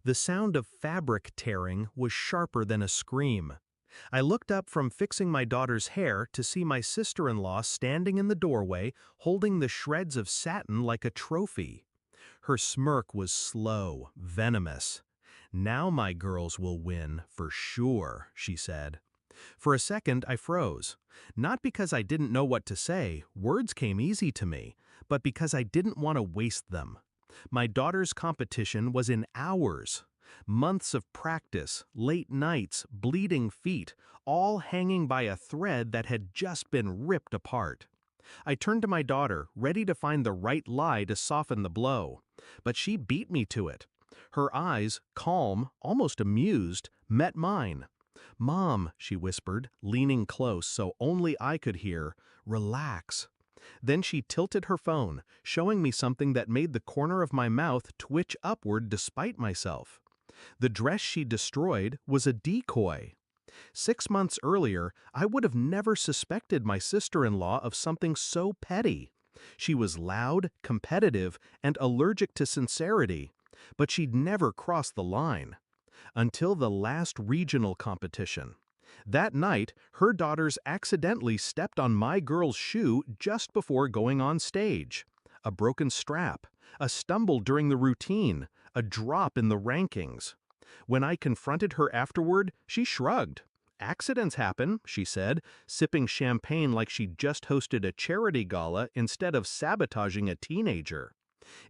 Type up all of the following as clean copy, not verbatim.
The sound of fabric tearing was sharper than a scream. I looked up from fixing my daughter's hair to see my sister-in-law standing in the doorway, holding the shreds of satin like a trophy. Her smirk was slow, venomous. "Now my girls will win, for sure," she said. For a second, I froze. Not because I didn't know what to say, words came easy to me, but because I didn't want to waste them. My daughter's competition was in hours. Months of practice, late nights, bleeding feet, all hanging by a thread that had just been ripped apart. I turned to my daughter, ready to find the right lie to soften the blow. But she beat me to it. Her eyes, calm, almost amused, met mine. "Mom," she whispered, leaning close so only I could hear, "relax." Then she tilted her phone, showing me something that made the corner of my mouth twitch upward despite myself. The dress she destroyed was a decoy. 6 months earlier, I would have never suspected my sister-in-law of something so petty. She was loud, competitive, and allergic to sincerity, but she'd never crossed the line. Until the last regional competition. That night, her daughters accidentally stepped on my girl's shoe just before going on stage. A broken strap, a stumble during the routine, a drop in the rankings. When I confronted her afterward, she shrugged. "Accidents happen," she said, sipping champagne like she'd just hosted a charity gala instead of sabotaging a teenager.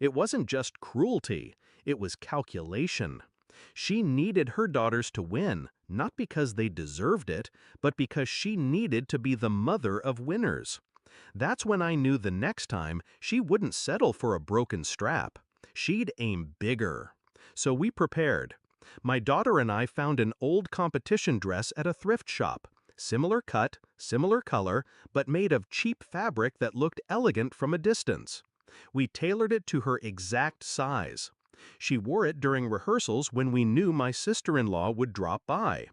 It wasn't just cruelty, it was calculation. She needed her daughters to win, not because they deserved it, but because she needed to be the mother of winners. That's when I knew the next time she wouldn't settle for a broken strap. She'd aim bigger. So we prepared. My daughter and I found an old competition dress at a thrift shop. Similar cut, similar color, but made of cheap fabric that looked elegant from a distance. We tailored it to her exact size. She wore it during rehearsals when we knew my sister-in-law would drop by.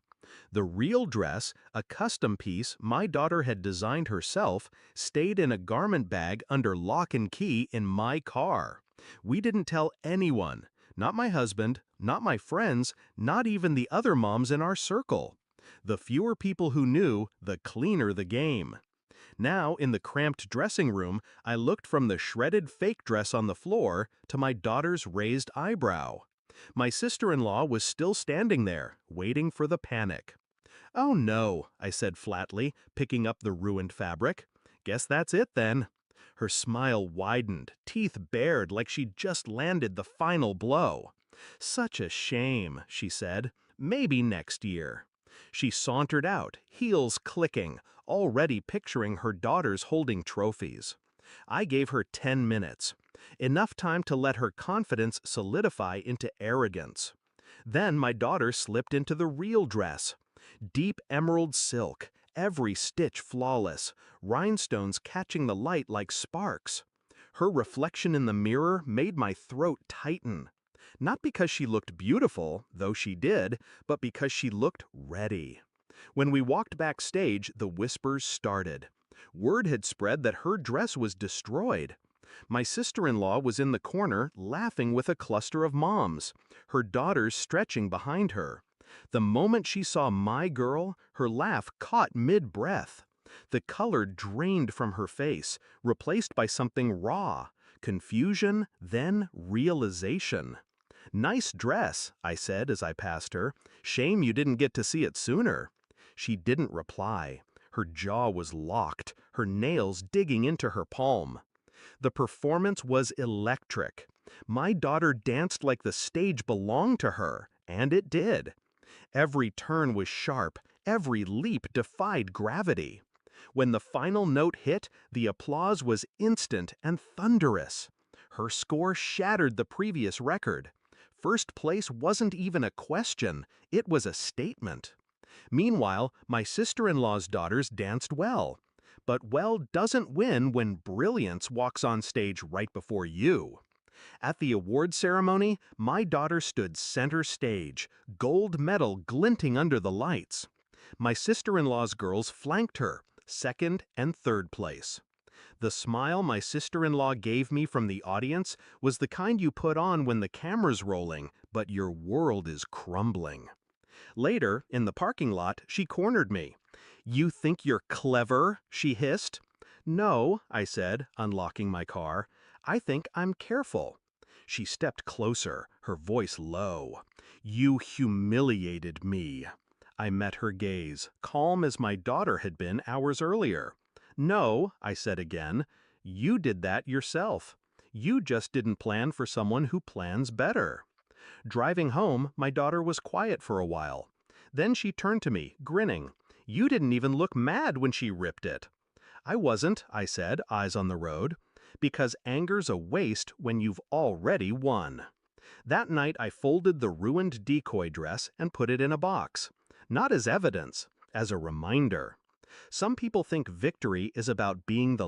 The real dress, a custom piece my daughter had designed herself, stayed in a garment bag under lock and key in my car. We didn't tell anyone, not my husband, not my friends, not even the other moms in our circle. The fewer people who knew, the cleaner the game. Now, in the cramped dressing room, I looked from the shredded fake dress on the floor to my daughter's raised eyebrow. My sister-in-law was still standing there, waiting for the panic. "Oh no," I said flatly, picking up the ruined fabric. "Guess that's it then." Her smile widened, teeth bared like she'd just landed the final blow. "Such a shame," she said. "Maybe next year." She sauntered out, heels clicking, already picturing her daughters holding trophies. I gave her 10 minutes, enough time to let her confidence solidify into arrogance. Then my daughter slipped into the real dress. Deep emerald silk, every stitch flawless, rhinestones catching the light like sparks. Her reflection in the mirror made my throat tighten. Not because she looked beautiful, though she did, but because she looked ready. When we walked backstage, the whispers started. Word had spread that her dress was destroyed. My sister-in-law was in the corner, laughing with a cluster of moms, her daughters stretching behind her. The moment she saw my girl, her laugh caught mid-breath. The color drained from her face, replaced by something raw. Confusion, then realization. "Nice dress," I said as I passed her. "Shame you didn't get to see it sooner." She didn't reply. Her jaw was locked, her nails digging into her palm. The performance was electric. My daughter danced like the stage belonged to her, and it did. Every turn was sharp, every leap defied gravity. When the final note hit, the applause was instant and thunderous. Her score shattered the previous record. First place wasn't even a question, it was a statement. Meanwhile, my sister-in-law's daughters danced well. But well doesn't win when brilliance walks on stage right before you. At the award ceremony, my daughter stood center stage, gold medal glinting under the lights. My sister-in-law's girls flanked her, second and third place. The smile my sister-in-law gave me from the audience was the kind you put on when the camera's rolling, but your world is crumbling. Later, in the parking lot, she cornered me. "You think you're clever?" she hissed. "No," I said, unlocking my car. "I think I'm careful." She stepped closer, her voice low. "You humiliated me." I met her gaze, calm as my daughter had been hours earlier. "No," I said again, "you did that yourself. You just didn't plan for someone who plans better." Driving home, my daughter was quiet for a while. Then she turned to me, grinning. "You didn't even look mad when she ripped it." "I wasn't," I said, eyes on the road. "Because anger's a waste when you've already won." That night I folded the ruined decoy dress and put it in a box. Not as evidence, as a reminder. Some people think victory is about being the